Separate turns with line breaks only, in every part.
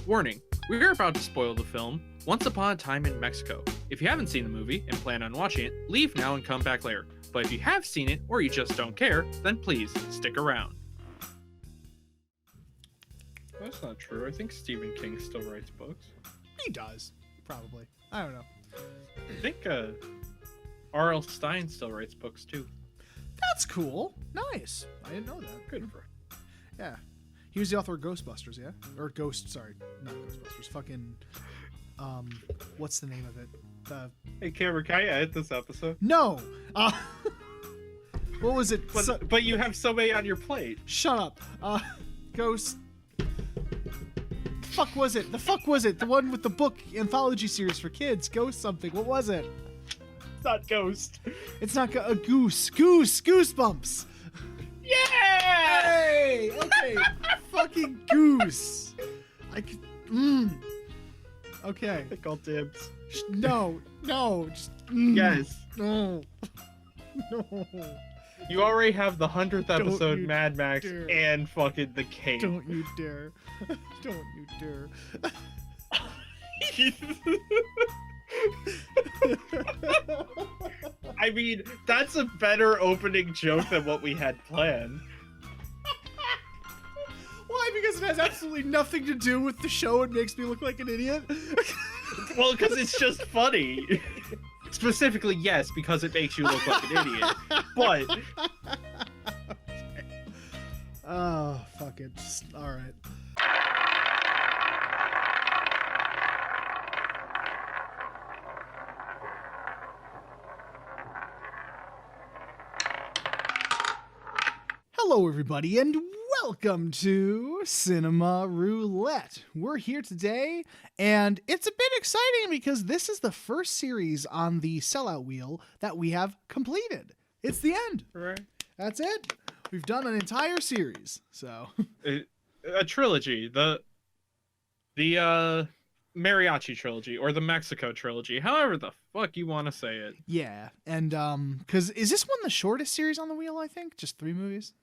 Warning, we are about to spoil the film Once Upon a Time in Mexico. If you haven't seen the movie and plan on watching it, leave now and come back later. But if you have seen it or you just don't care, then please stick around. That's not true. I think Stephen King still writes books.
He does, probably. I don't know.
I think R.L. Stine still writes books too.
That's cool. Nice. I didn't know that.
Good for him.
Yeah. He was the author of Ghostbusters, yeah? Or sorry, not Ghostbusters. Fucking, what's the name of it?
Hey, Cameron, can I edit this episode?
No! What was it?
But you have so many on your plate.
Shut up. Ghost... The fuck was it? The one with the book anthology series for kids. Ghost something. What was it?
It's not Ghost.
It's not a goose. Goosebumps.
Yeah!
Hey! Okay. Fucking goose. I could... Okay.
I call dibs.
No. Just...
Yes.
No. No.
You already have the 100th episode Mad Max
dare.
and fucking The Cape.
Don't you dare. Don't you dare.
I mean, that's a better opening joke than what we had planned.
Why? Because it has absolutely nothing to do with the show and makes me look like an idiot?
Well, because it's just funny. Specifically, yes, because it makes you look like an idiot. But...
Okay. Oh, fuck it. Alright. Hello, everybody, and welcome to Cinema Roulette. We're here today, and it's a bit exciting because this is the first series on the sellout wheel that we have completed. It's the end.
Right.
That's it. We've done an entire series, so...
A trilogy. The Mariachi Trilogy, or the Mexico Trilogy, however the fuck you want to say it.
Yeah, and, because is this one the shortest series on the wheel, I think? Just 3 movies?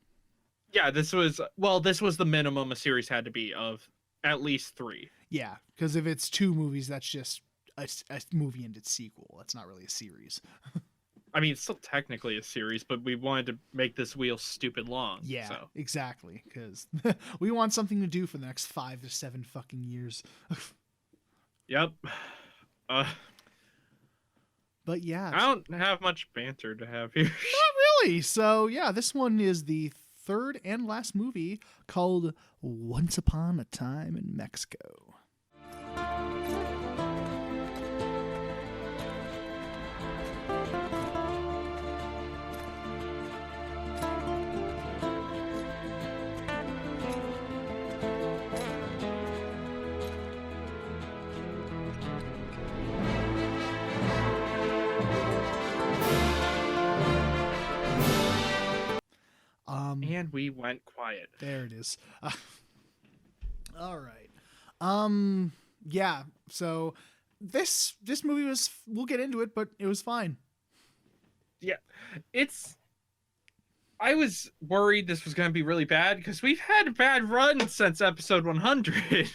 Yeah, this was the minimum a series had to be of at least 3.
Yeah, because if it's 2 movies, that's just a movie and its sequel. That's not really a series.
I mean, it's still technically a series, but we wanted to make this wheel stupid long.
Yeah,
so.
Exactly, because we want something to do for the next 5 to 7 fucking years.
Yep.
But yeah.
I don't have much banter to have here.
Not really. So yeah, this one is the third and last movie called Once Upon a Time in Mexico.
And we went quiet.
There it is. All right. Yeah. So this movie was, we'll get into it, but it was fine.
Yeah. I was worried this was going to be really bad because we've had a bad run since episode 100.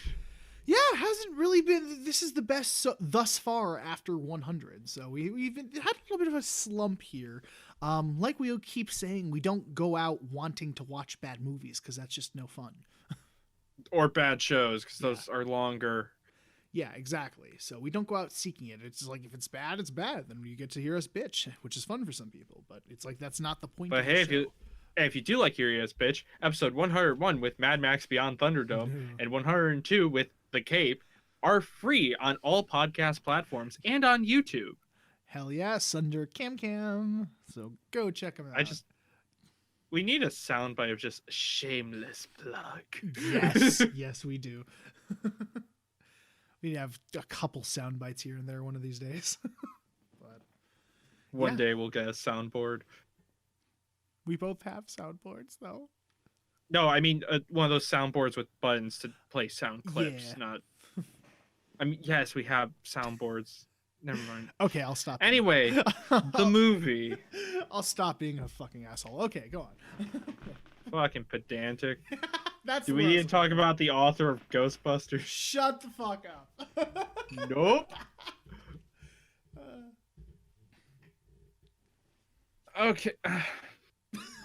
Yeah, it hasn't really been. This is the best thus far after 100. So we've had a little bit of a slump here. Like we'll keep saying, we don't go out wanting to watch bad movies because that's just no fun.
Or bad shows because those are longer.
Yeah, exactly. So we don't go out seeking it. It's just like, if it's bad, it's bad. Then you get to hear us bitch, which is fun for some people. But it's like, that's not the point
but
of
hey,
the show.
if you do like hearing us bitch, episode 101 with Mad Max Beyond Thunderdome and 102 with The Cape are free on all podcast platforms and on YouTube.
Hell yes, under CamCam. So go check them out.
We need a soundbite of just shameless plug.
Yes, yes, we do. We have a couple sound bites here and there one of these days. But
one day we'll get a soundboard.
We both have soundboards, though.
No, I mean one of those soundboards with buttons to play sound clips.
Yeah.
Not. I mean, yes, we have soundboards. Never mind.
Okay, I'll stop.
Anyway, the movie.
I'll stop being a fucking asshole. Okay, go on.
Fucking pedantic.
That's
Do we need to talk about the author of Ghostbusters?
Shut the fuck up.
Nope. Okay.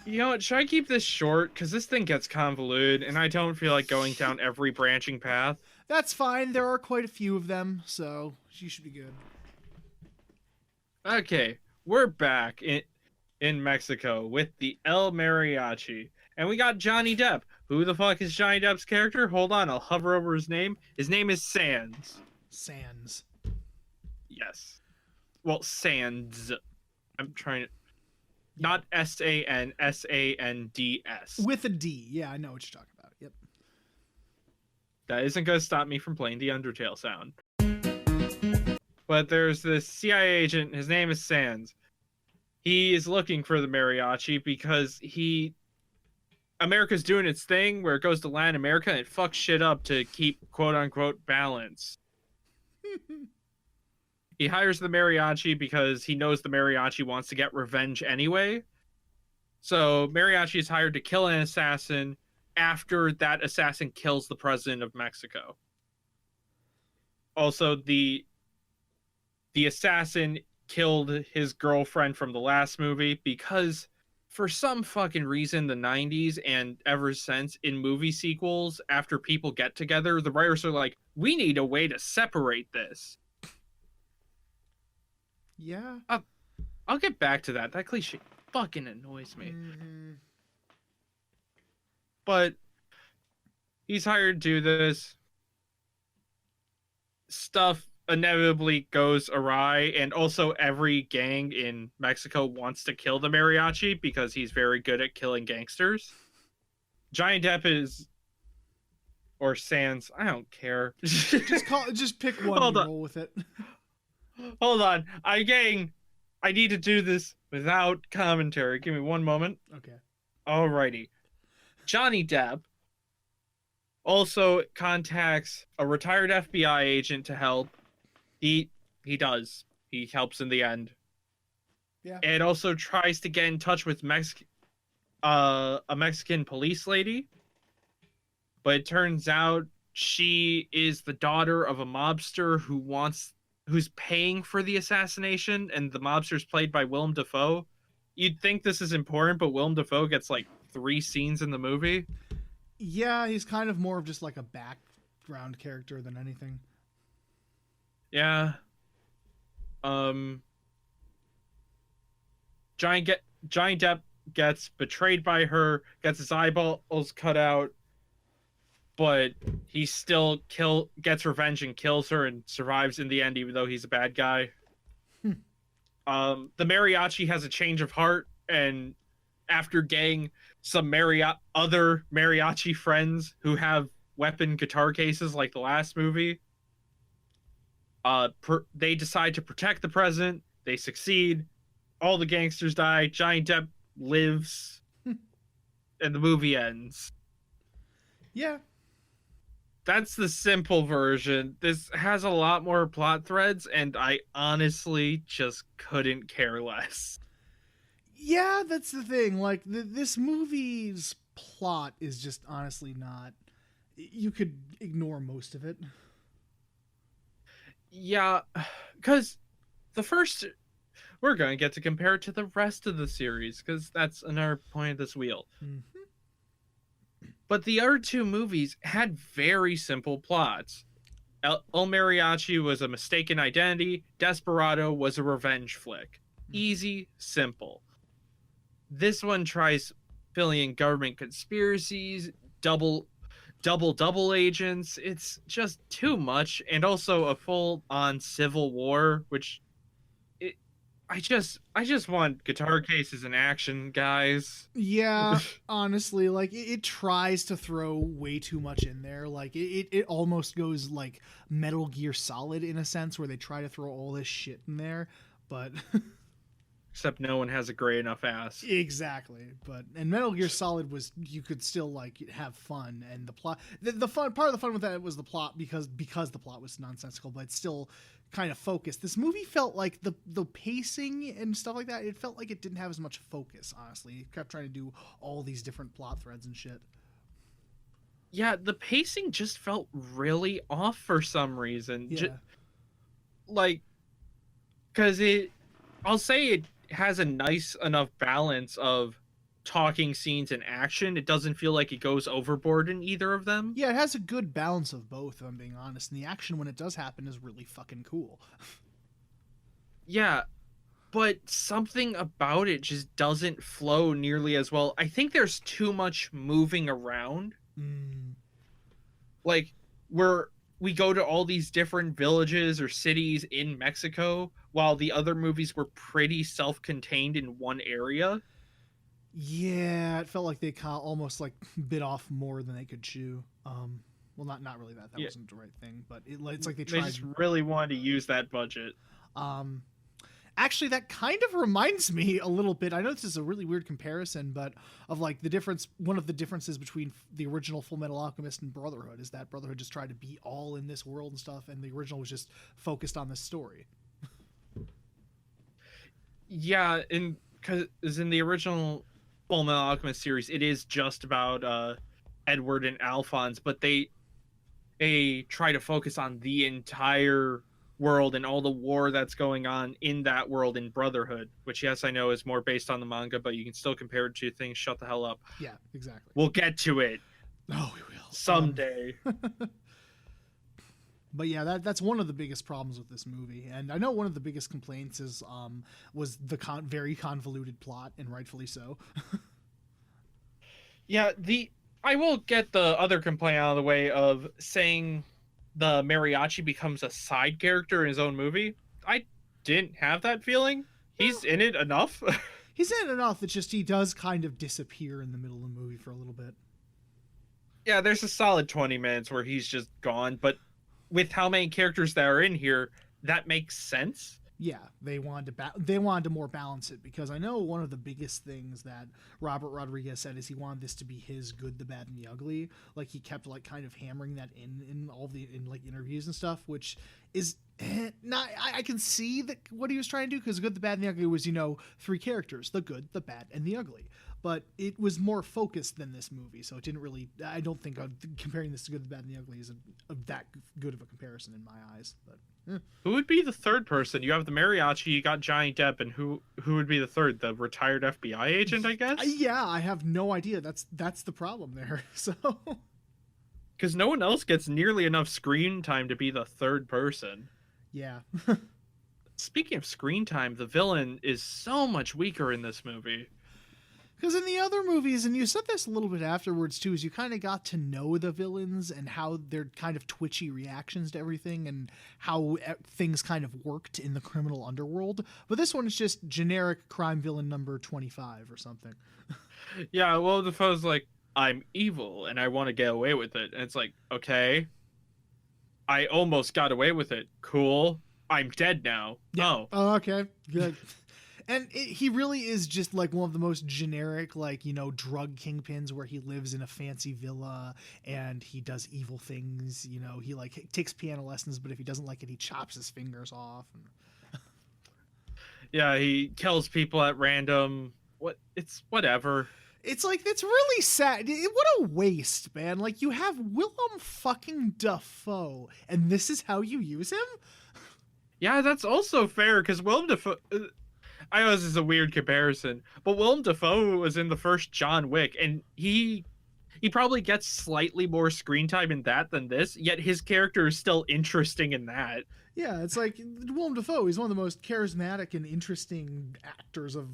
You know what? Should I keep this short? Because this thing gets convoluted, and I don't feel like going down every branching path.
That's fine. There are quite a few of them, so you should be good.
Okay, we're back in Mexico with the El Mariachi. And we got Johnny Depp. Who the fuck is Johnny Depp's character? Hold on, I'll hover over his name. His name is Sands.
Sands.
Yes. Well, Sands. I'm trying to... Not S-A-N, S-A-N-D-S.
With a D. Yeah, I know what you're talking about. Yep.
That isn't going to stop me from playing the Undertale sound. But there's this CIA agent. His name is Sands. He is looking for the mariachi because America's doing its thing where it goes to Latin America and it fucks shit up to keep quote-unquote balance. He hires the mariachi because he knows the mariachi wants to get revenge anyway. So mariachi is hired to kill an assassin after that assassin kills the president of Mexico. Also, the assassin killed his girlfriend from the last movie because for some fucking reason, the 90s and ever since in movie sequels, after people get together, the writers are like, we need a way to separate this.
Yeah.
I'll get back to that. That cliche fucking annoys me.
Mm-hmm.
But he's hired to do this. Stuff inevitably goes awry, and also every gang in Mexico wants to kill the mariachi because he's very good at killing gangsters. Johnny Depp is, or Sands, I don't care.
just pick one and roll with it.
Hold on, I need to do this without commentary. Give me one moment.
Okay.
Alrighty. Johnny Depp also contacts a retired FBI agent to help. He does. He helps in the end.
Yeah.
And also tries to get in touch with a Mexican police lady. But it turns out she is the daughter of a mobster who's paying for the assassination, and the mobster's played by Willem Dafoe. You'd think this is important, but Willem Dafoe gets like 3 scenes in the movie.
Yeah, he's kind of more of just like a background character than anything.
Yeah. Johnny Depp gets betrayed by her, gets his eyeballs cut out, but he still gets revenge and kills her and survives in the end, even though he's a bad guy. The mariachi has a change of heart, and after getting some other mariachi friends who have weapon guitar cases like the last movie, they decide to protect the president. They succeed. All the gangsters die. Johnny Depp lives. And the movie ends.
Yeah.
That's the simple version. This has a lot more plot threads, and I honestly just couldn't care less.
Yeah, that's the thing. Like, this movie's plot is just honestly not... You could ignore most of it.
Yeah, because the first... We're going to get to compare it to the rest of the series, because that's another point of this wheel.
Mm-hmm.
But the other 2 movies had very simple plots. El Mariachi was a mistaken identity. Desperado was a revenge flick. Easy, simple. This one tries filling in government conspiracies, double agents. It's just too much, and also a full-on civil war, which I just want guitar cases in action, guys.
Yeah, honestly, like it tries to throw way too much in there. Like it almost goes like Metal Gear Solid in a sense, where they try to throw all this shit in there, but
except no one has a gray enough ass.
Exactly. And Metal Gear Solid was, you could still like have fun, and the plot, the fun part of the fun with that was the plot, because the plot was nonsensical, but it's still kind of focused. This movie felt like the pacing and stuff like that, it felt like it didn't have as much focus, honestly. It kept trying to do all these different plot threads and shit.
Yeah, the pacing just felt really off for some reason.
Yeah.
Like, because I'll say it has a nice enough balance of talking scenes and action. It doesn't feel like it goes overboard in either of them.
Yeah, it has a good balance of both, if I'm being honest. And the action, when it does happen, is really fucking cool.
Yeah, but something about it just doesn't flow nearly as well. I think there's too much moving around.
Mm.
Like, where we go to all these different villages or cities in Mexico, while the other movies were pretty self-contained in one area.
Yeah, it felt like they almost like bit off more than they could chew. Well, not really that. That
Yeah,
wasn't the right thing, but it's like they
they
tried.
just really wanted to use that budget.
Um, Actually, that kind of reminds me a little bit. I know this is a really weird comparison, but of like the difference. One of the differences between the original Full Metal Alchemist and Brotherhood is that Brotherhood just tried to be all in this world and stuff, and the original was just focused on this story.
Yeah, because in the original Full Metal Alchemist series, it is just about Edward and Alphonse, but they try to focus on the entire world and all the war that's going on in that world in Brotherhood, which, yes, I know is more based on the manga, but you can still compare it to things. Shut the hell up.
Yeah, exactly.
We'll get to it.
Oh, we will
someday.
But yeah, that's one of the biggest problems with this movie, and I know one of the biggest complaints is was the very convoluted plot, and rightfully so.
Yeah, I will get the other complaint out of the way of saying the mariachi becomes a side character in his own movie. I didn't have that feeling. He's in it enough.
He's in it enough. It's just he does kind of disappear in the middle of the movie for a little bit.
Yeah, there's a solid 20 minutes where he's just gone, but with how many characters that are in here, that makes sense.
Yeah, they wanted to more balance it, because I know one of the biggest things that Robert Rodriguez said is he wanted this to be his Good, the Bad, and the Ugly. Like, he kept like kind of hammering that in all the like interviews and stuff, which is not. I can see that what he was trying to do, because Good, the Bad, and the Ugly was, 3 characters: the good, the bad, and the ugly. But it was more focused than this movie, so it didn't really. I don't think comparing this to Good, the Bad, and the Ugly is that good of a comparison in my eyes. But
who would be the third person? You have the mariachi, you got Johnny Depp, and who would be the third? The retired FBI agent, I guess.
Yeah, I have no idea. That's the problem there. So,
because no one else gets nearly enough screen time to be the third person.
Yeah.
Speaking of screen time, the villain is so much weaker in this movie.
Because in the other movies, and you said this a little bit afterwards too, is you kind of got to know the villains and how their kind of twitchy reactions to everything and how things kind of worked in the criminal underworld. But this one is just generic crime villain number 25 or something.
Yeah, well, Defoe's like, I'm evil and I want to get away with it. And it's like, okay, I almost got away with it. Cool. I'm dead now.
Yeah. Oh, okay. Good. And he really is just like one of the most generic, like, drug kingpins, where he lives in a fancy villa and he does evil things. He like takes piano lessons, but if he doesn't like it, he chops his fingers off.
Yeah, he kills people at random. It's whatever.
It's like, it's really sad. What a waste, man. Like, you have Willem fucking Dafoe, and this is how you use him?
Yeah, that's also fair, because Willem Dafoe... I know this is a weird comparison, but Willem Dafoe was in the first John Wick, and he probably gets slightly more screen time in that than this, yet his character is still interesting in that.
Yeah, it's like Willem Dafoe, he's one of the most charismatic and interesting actors of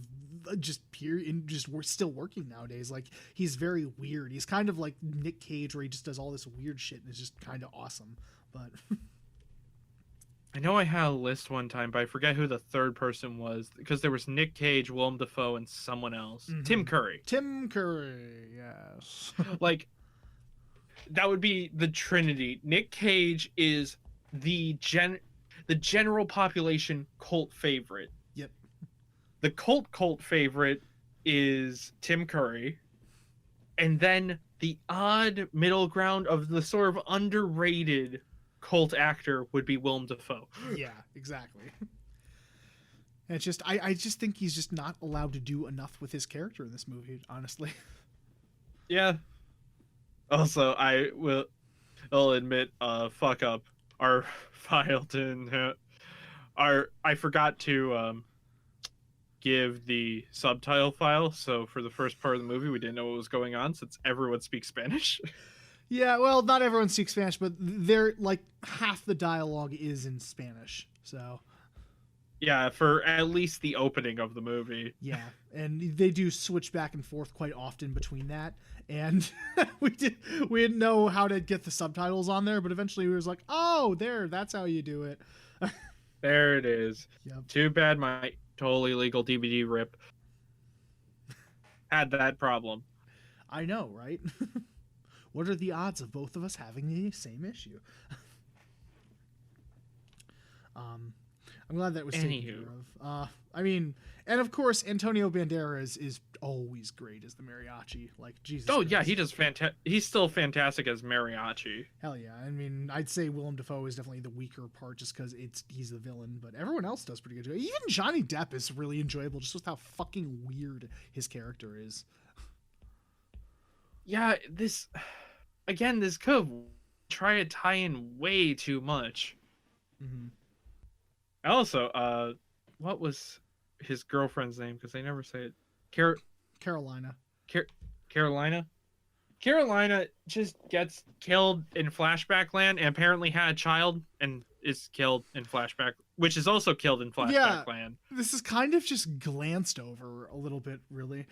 we're still working nowadays. Like, he's very weird. He's kind of like Nick Cage, where he just does all this weird shit and is just kind of awesome. But
I know I had a list one time, but I forget who the third person was, because there was Nick Cage, Willem Dafoe, and someone else. Mm-hmm. Tim Curry.
Tim Curry, yes.
Like, that would be the Trinity. Nick Cage is the general population cult favorite.
Yep.
The cult favorite is Tim Curry. And then the odd middle ground of the sort of underrated cult actor would be Willem Dafoe.
Yeah, exactly. And it's just, I just think he's just not allowed to do enough with his character in this movie, honestly.
Yeah. Also, I'll admit, fuck up. Our file didn't I forgot to give the subtitle file, so for the first part of the movie we didn't know what was going on since everyone speaks Spanish.
Yeah, well, not everyone speaks Spanish, but they're like half the dialogue is in Spanish. So
Yeah, for at least the opening of the movie.
yeah, and they do switch back and forth quite often between that. And we didn't know how to get the subtitles on there, but eventually we was like, oh, that's how you do it.
There it is.
Yep.
Too bad my totally legal DVD rip had that problem.
I know, right? What are the odds of both of us having the same issue? I'm glad that was taken care of. I mean, and of course, Antonio Banderas is always great as the mariachi. Like, Jesus.
Oh,
Christ.
yeah, he does he's still fantastic as mariachi.
Hell yeah. I mean, I'd say Willem Dafoe is definitely the weaker part just because he's the villain, but everyone else does pretty good. Even Johnny Depp is really enjoyable just with how fucking weird his character is.
Yeah, this could try to tie in way too much.
Mm-hmm.
Also, what was his girlfriend's name? Because they never say it.
Carolina.
Carolina? Carolina just gets killed in flashback land and apparently had a child and is killed in flashback, which is also killed in flashback land.
This is kind of just glanced over a little bit, really.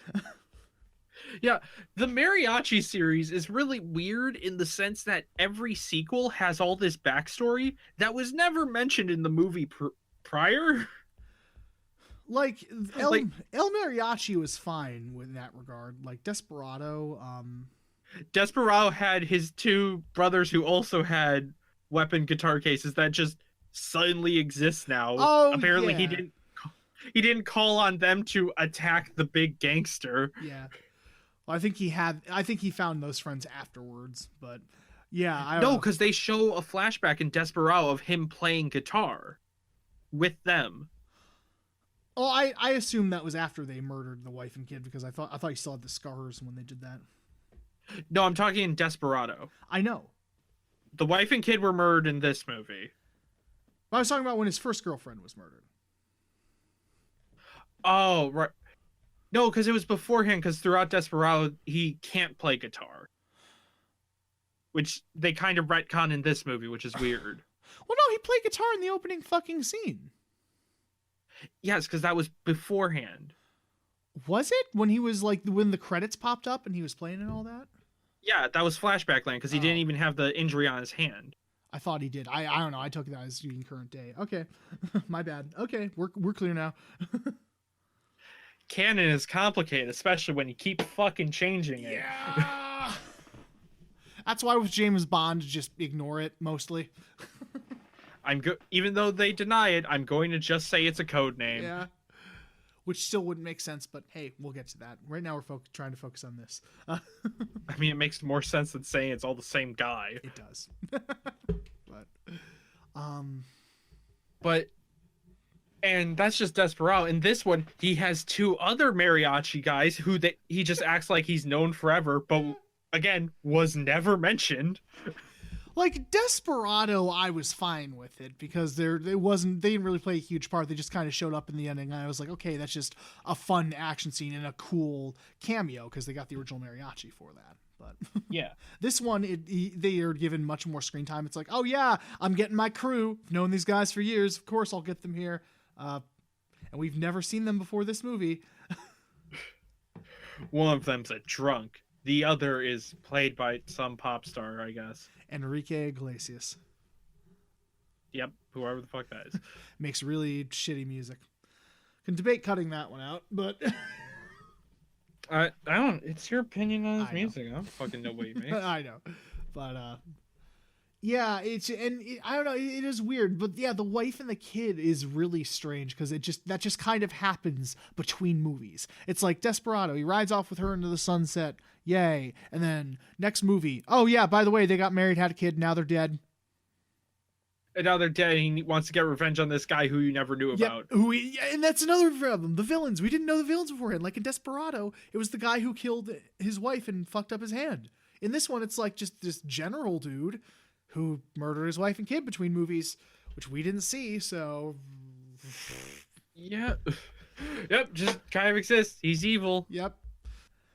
Yeah, the Mariachi series is really weird in the sense that every sequel has all this backstory that was never mentioned in the movie prior.
Like El Mariachi was fine in that regard. Like Desperado.
Desperado had his two brothers who also had weapon guitar cases that just suddenly exist now.
Oh,
apparently
yeah.
he didn't call on them to attack the big gangster.
Yeah. Well, I think he found those friends afterwards, but yeah.
No, because they show a flashback in Desperado of him playing guitar with them.
Oh, I assume that was after they murdered the wife and kid because I thought you still had the scars when they did that.
No, I'm talking in Desperado.
I know.
The wife and kid were murdered in this movie.
I was talking about when his first girlfriend was murdered.
Oh, right. No, because it was beforehand, because throughout Desperado, he can't play guitar. Which they kind of retcon in this movie, which is weird.
Well, no, he played guitar in the opening fucking scene.
Yes, because that was beforehand.
Was it? When the credits popped up and he was playing and all that?
Yeah, that was flashback land, because he didn't even have the injury on his hand.
I thought he did. I don't know. I took that as doing current day. Okay. My bad. Okay, we're clear now.
Canon is complicated, especially when you keep fucking changing it.
Yeah. That's why with James Bond, just ignore it mostly.
Even though they deny it, I'm going to just say it's a code name.
Yeah. Which still wouldn't make sense, but hey, we'll get to that. Right now we're trying to focus on this.
I mean, it makes more sense than saying it's all the same guy.
It does.
But and that's just Desperado. In this one, he has two other mariachi guys who he just acts like he's known forever, but again, was never mentioned.
Like Desperado, I was fine with it because they didn't really play a huge part. They just kind of showed up in the ending, and I was like, okay, that's just a fun action scene and a cool cameo because they got the original mariachi for that. But
yeah,
this one, they are given much more screen time. It's like, oh yeah, I'm getting my crew. I've known these guys for years. Of course, I'll get them here. And we've never seen them before this movie.
One of them's a drunk. The other is played by some pop star, I guess.
Enrique Iglesias.
Yep, whoever the fuck that is.
Makes really shitty music. Can debate cutting that one out, but...
I don't... It's your opinion on his music. I don't fucking know what he makes.
I know. But, yeah, I don't know, it is weird, but yeah, the wife and the kid is really strange because that just kind of happens between movies. It's like Desperado, he rides off with her into the sunset, yay, and then next movie, oh yeah, by the way, they got married, had a kid, now they're dead.
And now they're dead, and he wants to get revenge on this guy who you never knew about.
And that's another problem, the villains. We didn't know the villains beforehand. Like in Desperado, it was the guy who killed his wife and fucked up his hand. In this one, it's like just this general dude who murdered his wife and kid between movies, which we didn't see. So,
Yeah. Yep, just kind of exists. He's evil.
yep,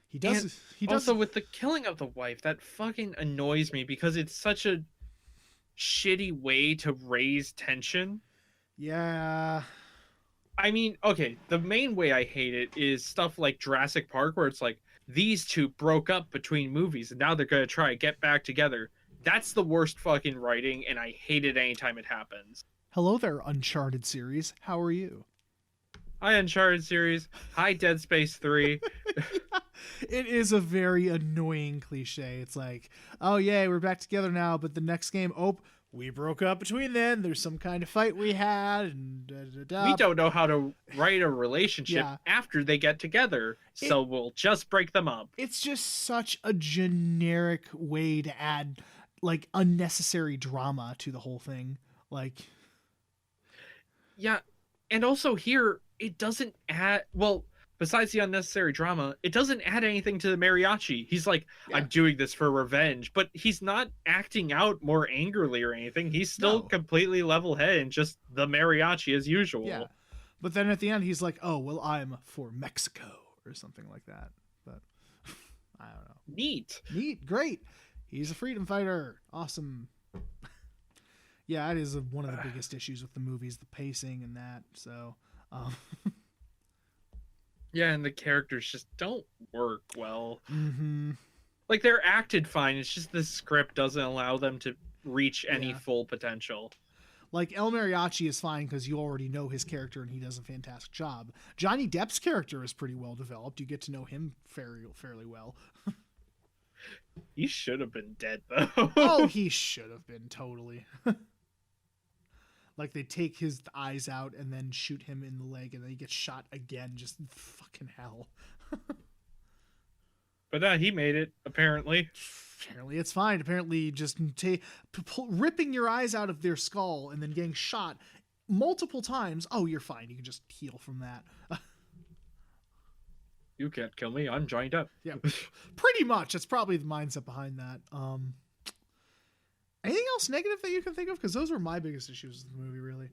he does.
And
He does.
also, with the killing of the wife, that fucking annoys me because it's such a shitty way to raise tension.
Yeah.
I mean, okay, the main way I hate it is stuff like Jurassic Park, where it's like, these two broke up between movies and now they're going to try to get back together. That's the worst fucking writing, and I hate it anytime it happens.
Hello there, Uncharted series. How are you?
Hi, Uncharted series. Hi, Dead Space 3.
It is a very annoying cliche. It's like, oh, yay, we're back together now, but the next game, oh, we broke up between then. There's some kind of fight we had, and da-da-da.
We don't know how to write a relationship
Yeah.
after they get together, so we'll just break them up.
It's just such a generic way to add, like, unnecessary drama to the whole thing. Like,
Yeah, and also here, it doesn't add, well, besides the unnecessary drama, it doesn't add anything to the mariachi. He's like,
Yeah.
I'm doing this for revenge, but he's not acting out more angrily or anything. He's still
No.
completely level-headed and just the mariachi as usual.
yeah. But then at the end, he's like, oh, well, I'm for Mexico, or something like that. But I don't know.
Neat.
Neat, great. He's a freedom fighter. Awesome. Yeah, that is one of the biggest issues with the movies, the pacing and that. So,
Yeah, and the characters just don't work well.
mm-hmm.
Like, they're acted fine. It's just the script doesn't allow them to reach any
Yeah.
full potential.
Like, El Mariachi is fine because you already know his character and he does a fantastic job. Johnny Depp's character is pretty well developed. You get to know him fairly well.
He should have been dead, though.
Oh, he should have been, totally. Like, they take his eyes out and then shoot him in the leg and then he gets shot again. Just fucking hell.
But he made it, apparently.
Apparently it's fine. Apparently just ripping your eyes out of their skull and then getting shot multiple times. Oh, you're fine. You can just heal from that.
You can't kill me. I'm joined up.
Yeah, pretty much. That's probably the mindset behind that. Anything else negative that you can think of? Because those were my biggest issues with the movie, really.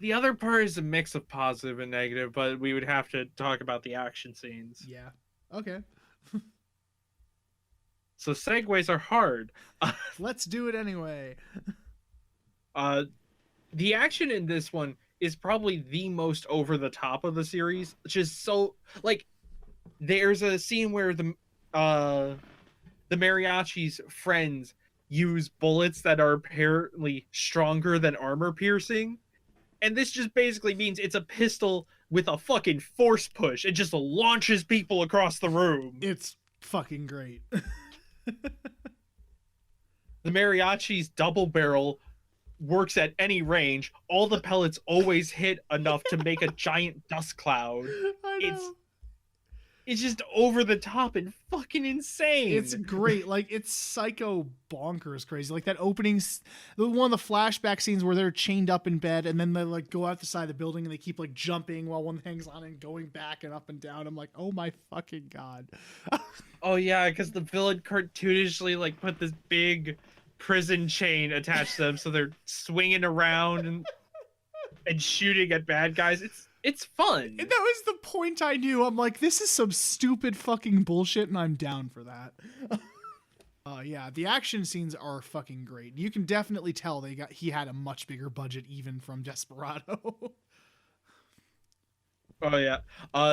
The other part is a mix of positive and negative, but we would have to talk about the action scenes.
Yeah. Okay.
So segues are hard.
Let's do it anyway.
The action in this one is probably the most over the top of the series, which is so, like, there's a scene where the mariachi's friends use bullets that are apparently stronger than armor piercing, and this just basically means it's a pistol with a fucking force push. It just launches people across the room.
It's fucking great.
The mariachi's double barrel works at any range. All the pellets always hit enough to make a giant dust cloud.
I know.
It's just over the top and fucking insane.
It's great. Like, it's psycho bonkers crazy. Like that opening, one of the flashback scenes where they're chained up in bed and then they like go out the side of the building and they keep like jumping while one hangs on and going back and up and down. I'm like, oh my fucking God.
Oh yeah, because the villain cartoonishly like put this big prison chain attached to them, so they're swinging around and shooting at bad guys. It's fun.
And that was the point I knew. I'm like, this is some stupid fucking bullshit, and I'm down for that. Yeah, the action scenes are fucking great. You can definitely tell he had a much bigger budget even from Desperado.
Oh yeah.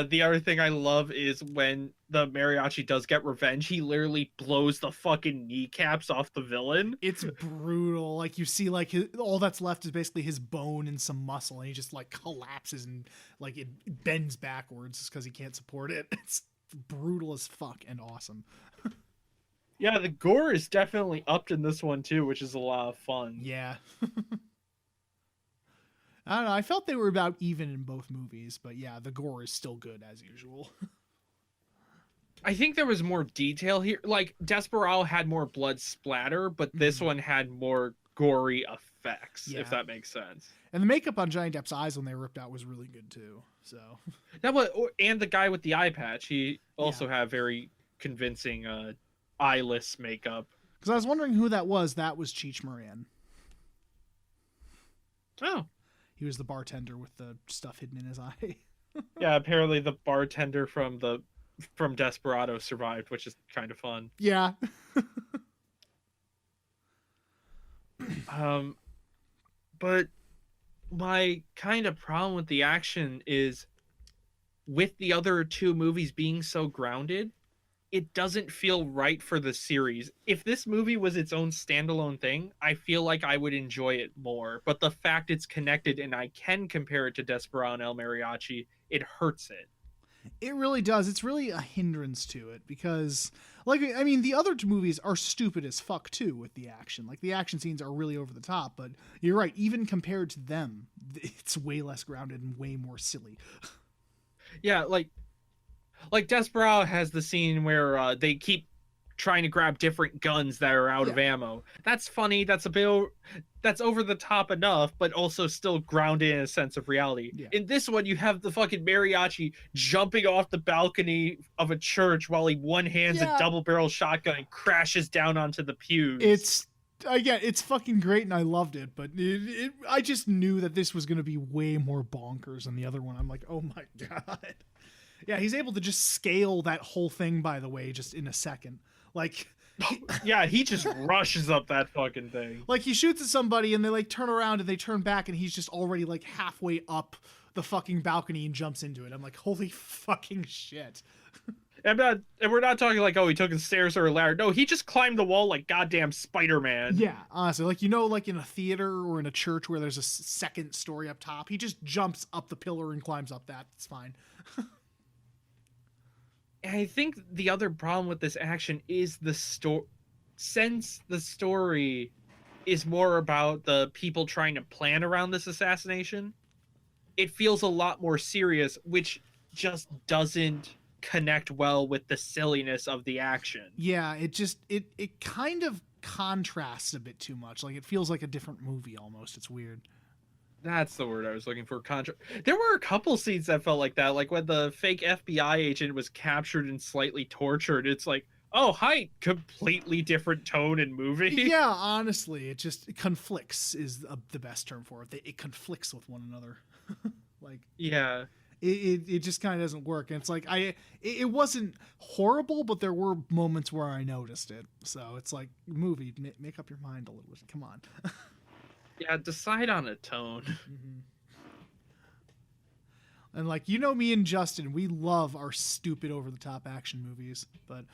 The other thing I love is when the mariachi does get revenge, he literally blows the fucking kneecaps off the villain.
It's brutal. Like, you see, like, all that's left is basically his bone and some muscle, and he just like collapses and like it bends backwards because he can't support it. It's brutal as fuck and awesome.
Yeah, the gore is definitely upped in this one too, which is a lot of fun.
Yeah. I don't know. I felt they were about even in both movies, but yeah, the gore is still good as usual.
I think there was more detail here. Like, Desperado had more blood splatter, but this one had more gory effects,
Yeah.
if that makes sense.
And the makeup on Johnny Depp's eyes when they were ripped out was really good too. So
That was, and the guy with the eye patch, he also had very convincing eyeless makeup.
Because I was wondering who that was. That was Cheech Marin.
Oh.
He was the bartender with the stuff hidden in his eye.
Yeah, apparently the bartender from Desperado survived, which is kind of fun.
Yeah.
But my kind of problem with the action is, with the other two movies being so grounded, it doesn't feel right for the series. If this movie was its own standalone thing, I feel like I would enjoy it more. But the fact it's connected and I can compare it to Desperado and El Mariachi, it hurts it.
It really does. It's really a hindrance to it because, like, I mean, the other two movies are stupid as fuck too with the action. Like, the action scenes are really over the top, but you're right. Even compared to them, it's way less grounded and way more silly.
Yeah, like Desperado has the scene where they keep trying to grab different guns that are out of ammo. That's funny. That's that's over the top enough, but also still grounded in a sense of reality.
Yeah.
In this one, you have the fucking mariachi jumping off the balcony of a church while he one-hands a double-barrel shotgun and crashes down onto the pews.
It's fucking great and I loved it, but I just knew that this was going to be way more bonkers than the other one. I'm like, oh my God. Yeah, he's able to just scale that whole thing, by the way, just in a second. Like,
yeah, he just rushes up that fucking thing.
Like, he shoots at somebody and they like turn around and they turn back and he's just already like halfway up the fucking balcony and jumps into it. I'm like, holy fucking shit.
And we're not talking like, oh, he took the stairs or a ladder. No, he just climbed the wall like goddamn Spider-Man.
Yeah, honestly, like, like in a theater or in a church where there's a second story up top, he just jumps up the pillar and climbs up that. It's fine.
I think the other problem with this action is the story. Since the story is more about the people trying to plan around this assassination, it feels a lot more serious, which just doesn't connect well with the silliness of the action.
Yeah, it kind of contrasts a bit too much. Like, it feels like a different movie almost. It's weird.
That's the word I was looking for. There were a couple scenes that felt like that, like when the fake FBI agent was captured and slightly tortured. It's like, oh, hi, completely different tone and movie.
Yeah, honestly, it conflicts is the best term for it. It conflicts with one another. Like,
yeah,
it just kind of doesn't work. And it's like, it wasn't horrible, but there were moments where I noticed it. So it's like, movie, make up your mind a little bit. Come on.
Yeah, decide on a tone.
Mm-hmm. And like, me and Justin, we love our stupid over-the-top action movies, but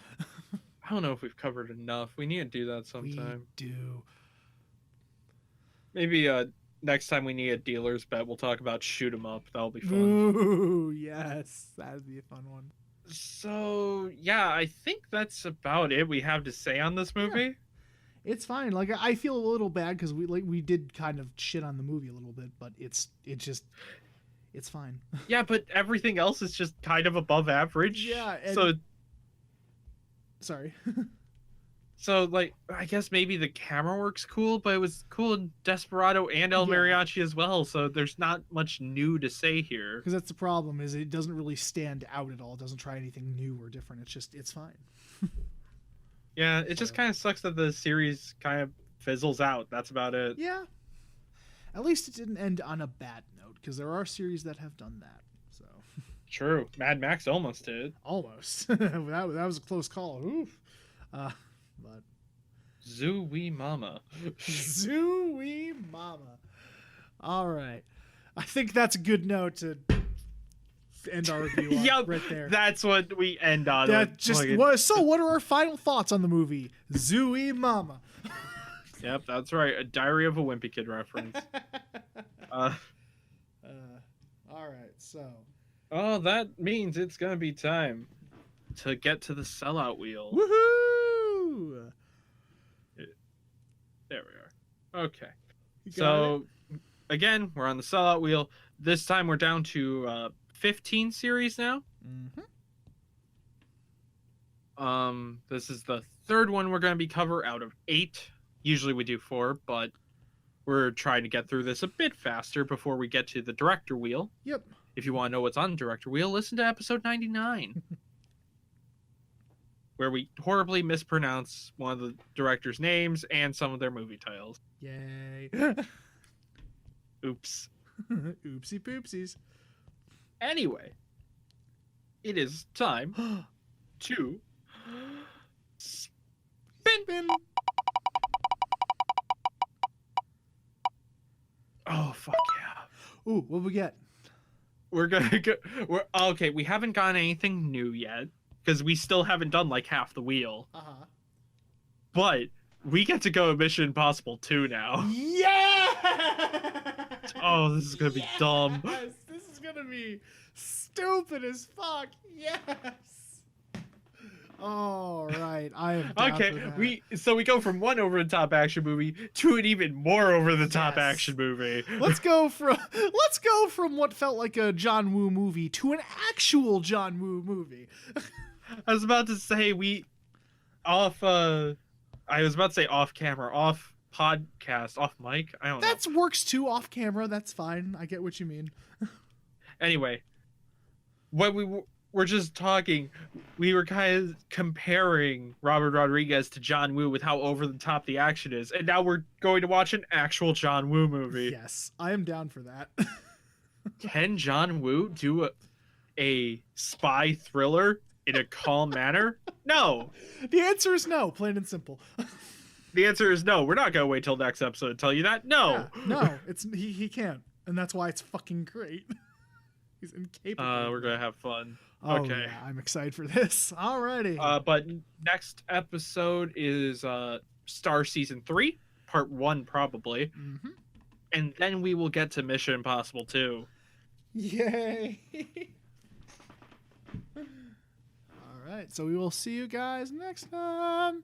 I don't know if we've covered enough. We need to do that sometime.
We do.
Maybe next time we need a dealer's bet, we'll talk about Shoot 'em Up. That'll be fun.
Ooh, yes, that'd be a fun one.
So yeah, I think that's about it we have to say on this movie.
Yeah. It's fine. Like, I feel a little bad because we did kind of shit on the movie a little bit, but it's fine.
Yeah, but everything else is just kind of above average.
Yeah. Sorry.
So, like, I guess maybe the camera work's cool, but it was cool in Desperado and El Mariachi as well, so there's not much new to say here.
Because that's the problem, is it doesn't really stand out at all. It doesn't try anything new or different. It's fine.
Yeah, it just kind of sucks that the series kind of fizzles out. That's about it.
Yeah. At least it didn't end on a bad note, because there are series that have done that. So.
True. Mad Max almost did.
Almost. that was a close call. Oof. But.
Zooey Mama.
Zooey Mama. All right. I think that's a good note to end our review on.
Yep,
right there.
That's what we end on.
So what are our final thoughts on the movie Zooey Mama?
Yep, that's right. A Diary of a Wimpy Kid reference.
All right, so.
Oh, that means it's gonna be time to get to the sellout wheel.
Woohoo!
There we are. Okay. So again, we're on the sellout wheel. This time we're down to 15 series now. Mm-hmm. This is the third one we're going to be cover out of 8. Usually we do 4, but we're trying to get through this a bit faster before we get to the director wheel.
Yep.
If you want to know what's on the director wheel, listen to episode 99. Where we horribly mispronounce one of the directors' names and some of their movie titles.
Yay.
Oops.
Oopsie poopsies.
Anyway, it is time to spin. Oh, fuck yeah.
Ooh, what we get?
We're gonna go. Okay, we haven't gotten anything new yet because we still haven't done like half the wheel.
Uh-huh.
But we get to go Mission Impossible 2 now.
Yeah!
Oh, this is gonna be dumb.
This is gonna be stupid as fuck. Yes. All right, I am down
Okay,
for that.
we go from one over the top action movie to an even more over the top
Yes.
action movie.
Let's go from what felt like a John Woo movie to an actual John Woo movie.
I was about to say I was about to say off camera, off podcast, off mic. I don't know.
That works too off camera. That's fine. I get what you mean.
Anyway, when we were just talking, we were kind of comparing Robert Rodriguez to John Woo with how over the top the action is, and now we're going to watch an actual John Woo movie.
Yes, I am down for that.
Can John Woo do a spy thriller in a calm manner? No.
The answer is no, plain and simple.
The answer is no. We're not going to wait till next episode to tell you that. No.
Yeah, no, he can't, and that's why it's fucking great. He's incapable.
We're going to have fun.
Oh,
Okay.
yeah, I'm excited for this. Alrighty.
But next episode is Star Season 3, Part 1 probably.
Mm-hmm.
And then we will get to Mission Impossible 2.
Yay. All right, so we will see you guys next time.